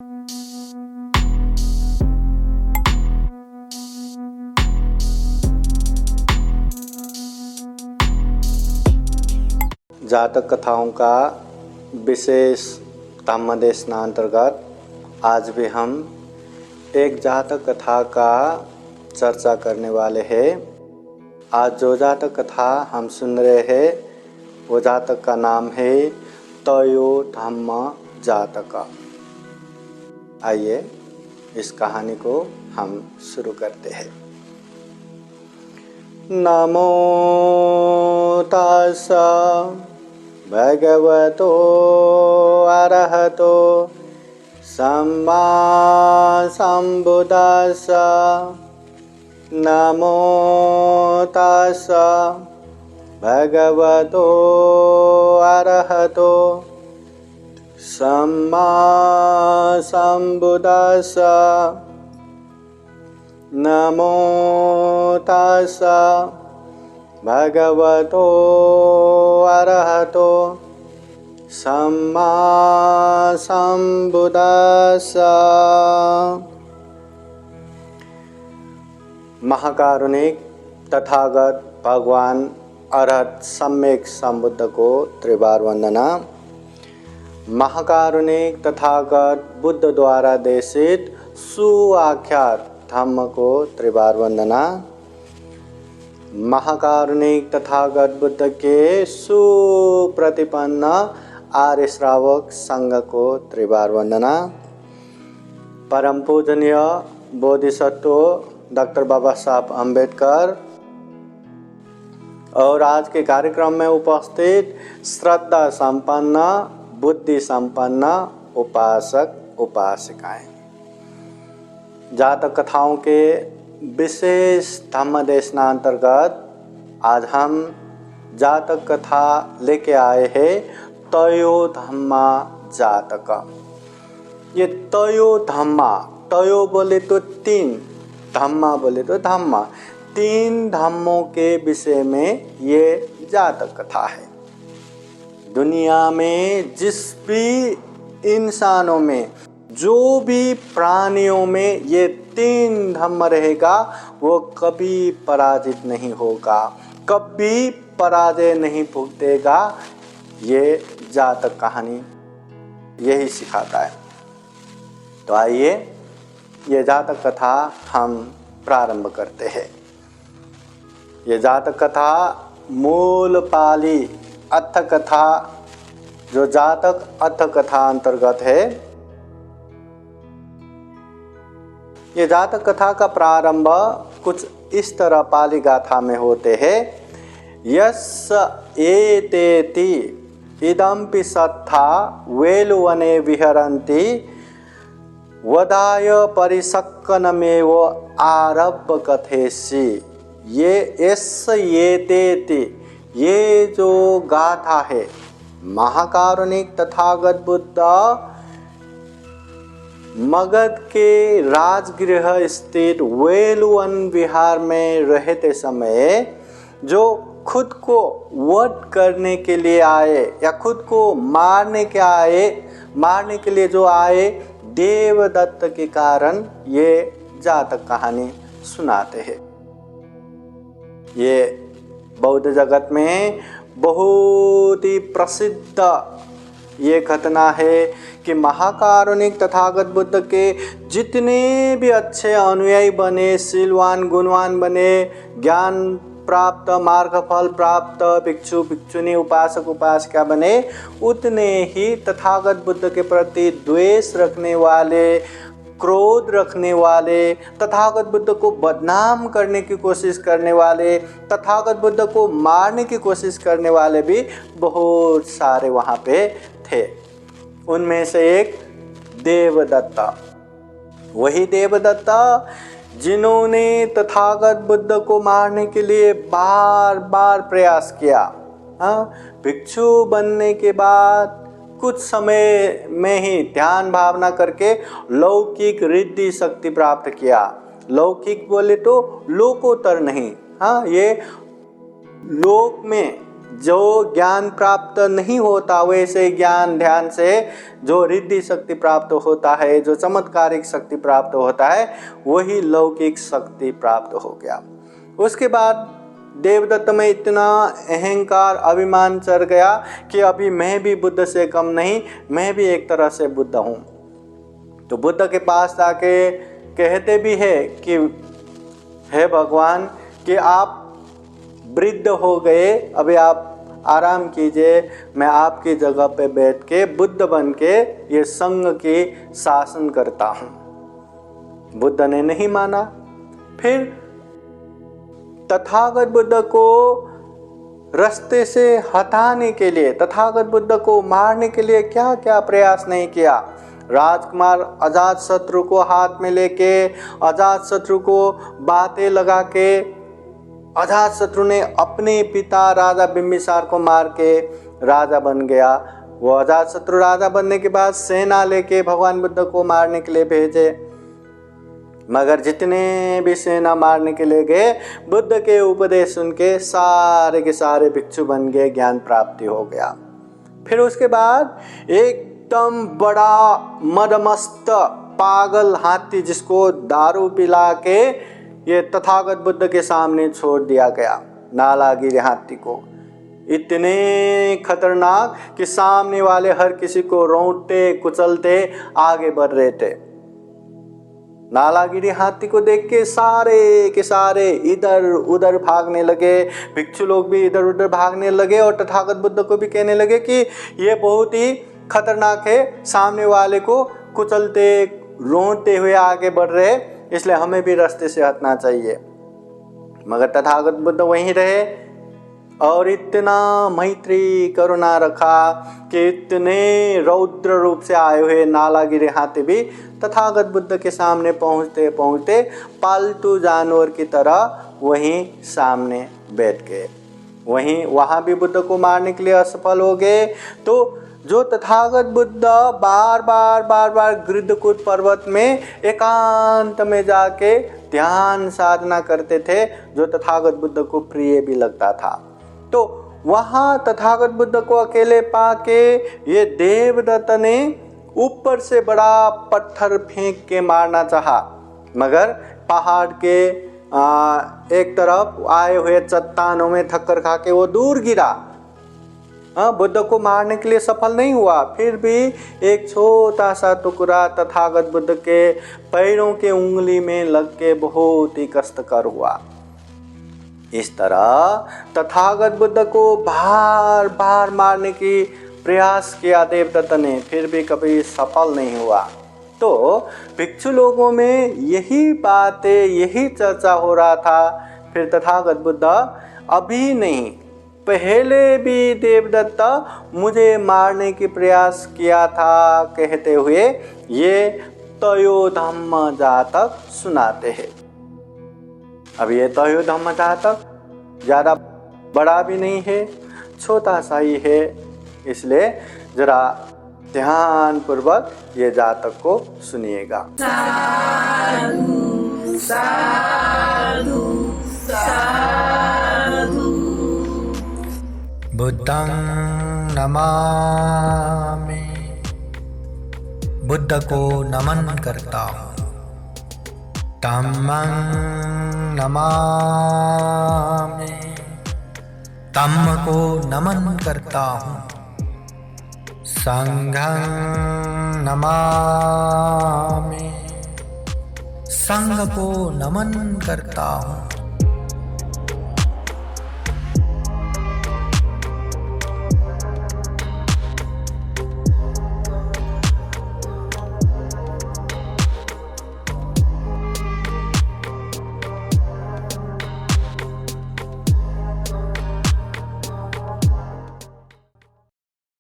जातक कथाओं का विशेष धम्मदेशनांतर्गत आज भी हम एक जातक कथा का चर्चा करने वाले हैं। आज जो जातक कथा हम सुन रहे हैं वो जातक का नाम है तयो धम्म जातक। आइए इस कहानी को हम शुरू करते हैं। नमो तस्सा भगवतो अरहतो सम्मा सम्बुद्दस्सा। नमो तस्सा भगवतो अरहतो सम्मा सम्बुद्दस्सा। नमो तस्सा भगवतो अरहतो सम्मा सम्बुद्दस्सा। महाकारुणिक तथागत भगवान अरहत सम्यक संबुद्ध को त्रिवार वंदना। महाकारुणिक तथागत बुद्ध द्वारा देशित सुआख्यात धम्म को त्रिवार वंदना। महाकारुणिक तथागत बुद्ध के सुप्रतिपन्न आर्य श्रावक संघ को त्रिवार वंदना। परम पूजनीय बोधिसत्व डॉक्टर बाबा साहब अम्बेडकर और आज के कार्यक्रम में उपस्थित श्रद्धा संपन्न बुद्धि संपन्न उपासक उपासिकाएं। जातक कथाओं के विशेष धम्म देशनांतर्गत आज हम जातक कथा लेके आए हैं तयो धम्मा जातक। ये तयो धम्मा, तयो बोले तो तीन, धम्मा बोले तो धम्मा, तीन धम्मों के विषय में ये जातक कथा है। दुनिया में जिस भी इंसानों में, जो भी प्राणियों में ये तीन धम्म रहेगा वो कभी पराजित नहीं होगा, कभी पराजय नहीं भुगतेगा। ये जातक कहानी यही सिखाता है। तो आइए ये जातक कथा हम प्रारंभ करते हैं। ये जातक कथा मूल पाली अथ कथा, जो जातक अथ कथा अंतर्गत है। ये जातक कथा का प्रारंभ कुछ इस तरह पाली गाथा में होते हैं। यस्स एतेति इदम्पि सत्था वेलुवने विहरन्ति वदाय परिसक्कनमेव आरब्भ कथेसि। ये यस्स एतेति, ये जो गाथा है, महाकारुणिक तथागत बुद्ध मगध के राजगृह स्थित वेलुवन विहार में रहते समय जो खुद को वध करने के लिए आए या खुद को मारने के लिए जो आए देवदत्त के कारण ये जातक कहानी सुनाते हैं। ये बौद्ध जगत में बहुत ही प्रसिद्ध ये घटना है कि महाकारुणिक तथागत बुद्ध के जितने भी अच्छे अनुयायी बने, शीलवान गुणवान बने, ज्ञान प्राप्त, मार्गफल प्राप्त भिक्षु भिक्षुनी उपासक उपासिका बने, उतने ही तथागत बुद्ध के प्रति द्वेष रखने वाले, क्रोध रखने वाले, तथागत बुद्ध को बदनाम करने की कोशिश करने वाले, तथागत बुद्ध को मारने की कोशिश करने वाले भी बहुत सारे वहाँ पे थे। उनमें से एक देवदत्त, वही देवदत्त जिन्होंने तथागत बुद्ध को मारने के लिए बार बार प्रयास किया। भिक्षु बनने के बाद कुछ समय में ही ध्यान भावना करके लौकिक रिद्धि शक्ति प्राप्त किया। लौकिक बोले तो लोकोत्तर नहीं, ये लोक में जो ज्ञान प्राप्त नहीं होता वैसे ज्ञान ध्यान से जो रिद्धि शक्ति प्राप्त होता है, जो चमत्कारिक शक्ति प्राप्त होता है, वही लौकिक शक्ति प्राप्त हो गया। उसके बाद देवदत्त में इतना अहंकार अभिमान चढ़ गया कि अभी मैं भी बुद्ध से कम नहीं, मैं भी एक तरह से बुद्ध हूँ। तो बुद्ध के पास आके कहते भी है कि हे भगवान कि आप वृद्ध हो गए, अभी आप आराम कीजिए, मैं आपकी जगह पे बैठ के बुद्ध बन के ये संघ की शासन करता हूँ। बुद्ध ने नहीं माना। फिर तथागत बुद्ध को रास्ते से हटाने के लिए, तथागत बुद्ध को मारने के लिए क्या क्या प्रयास नहीं किया। राजकुमार अजातशत्रु को हाथ में लेके, अजातशत्रु को बातें लगा के, अजातशत्रु ने अपने पिता राजा बिंबिसार को मार के राजा बन गया। वो अजातशत्रु राजा बनने के बाद सेना लेके भगवान बुद्ध को मारने के लिए भेजे, मगर जितने भी सेना मारने के लिए गए, बुद्ध के उपदेश सुन के सारे सारे भिक्षु बन गए, ज्ञान प्राप्ति हो गया। फिर उसके बाद एकदम बड़ा मदमस्त पागल हाथी जिसको दारू पिला के ये तथागत बुद्ध के सामने छोड़ दिया गया, नालागिरी हाथी को। इतने खतरनाक कि सामने वाले हर किसी को रोंदते कुचलते आगे बढ़ रहे थे। नालागिरी हाथी को देख के सारे के सारे इधर उधर भागने लगे, भिक्षु लोग भी इधर उधर भागने लगे और तथागत बुद्ध को भी कहने लगे कि ये बहुत ही खतरनाक है, सामने वाले को कुचलते रोते हुए आगे बढ़ रहे, इसलिए हमें भी रास्ते से हटना चाहिए। मगर तथागत बुद्ध वहीं रहे और इतना मैत्री करुणा रखा कि इतने रौद्र रूप से आए हुए नालागिरी हाथी भी तथागत बुद्ध के सामने पहुँचते पहुँचते पालतू जानवर की तरह वहीं सामने बैठ गए। वहाँ भी बुद्ध को मारने के लिए असफल हो गए। तो जो तथागत बुद्ध बार बार गृद्धकूट पर्वत में एकांत में जाके ध्यान साधना करते थे, जो तथागत बुद्ध को प्रिय भी लगता था। तो वहाँ तथागत बुद्ध को अकेले पाके ये देवदत्त ने ऊपर से बड़ा पत्थर फेंक के मारना चाहा, मगर पहाड़ के एक तरफ आए हुए चट्टानों में ठक्कर खा के वो दूर गिरा। बुद्ध को मारने के लिए सफल नहीं हुआ। फिर भी एक छोटा सा टुकड़ा तथागत बुद्ध के पैरों के उंगली में लग के बहुत ही कष्टकर हुआ। इस तरह तथागत बुद्ध को बार बार मारने की प्रयास किया देवदत्त ने, फिर भी कभी सफल नहीं हुआ। तो भिक्षु लोगों में यही बातें, यही चर्चा हो रहा था। फिर तथागत बुद्ध अभी नहीं, पहले भी देवदत्त मुझे मारने की प्रयास किया था कहते हुए ये तयोधम्म जातक सुनाते हैं। अब ये तयोधम्म जातक ज़्यादा बड़ा भी नहीं है, छोटा सा ही है, इसलिए जरा ध्यान पूर्वक ये जातक को सुनिएगा। साधु साधु साधु। बुद्धं नमामि, बुद्ध को नमन करता हूँ। धम्मं नमामि, धम्म को नमन करता हूँ। संघं नमामि, संघ को नमन करता हूँ।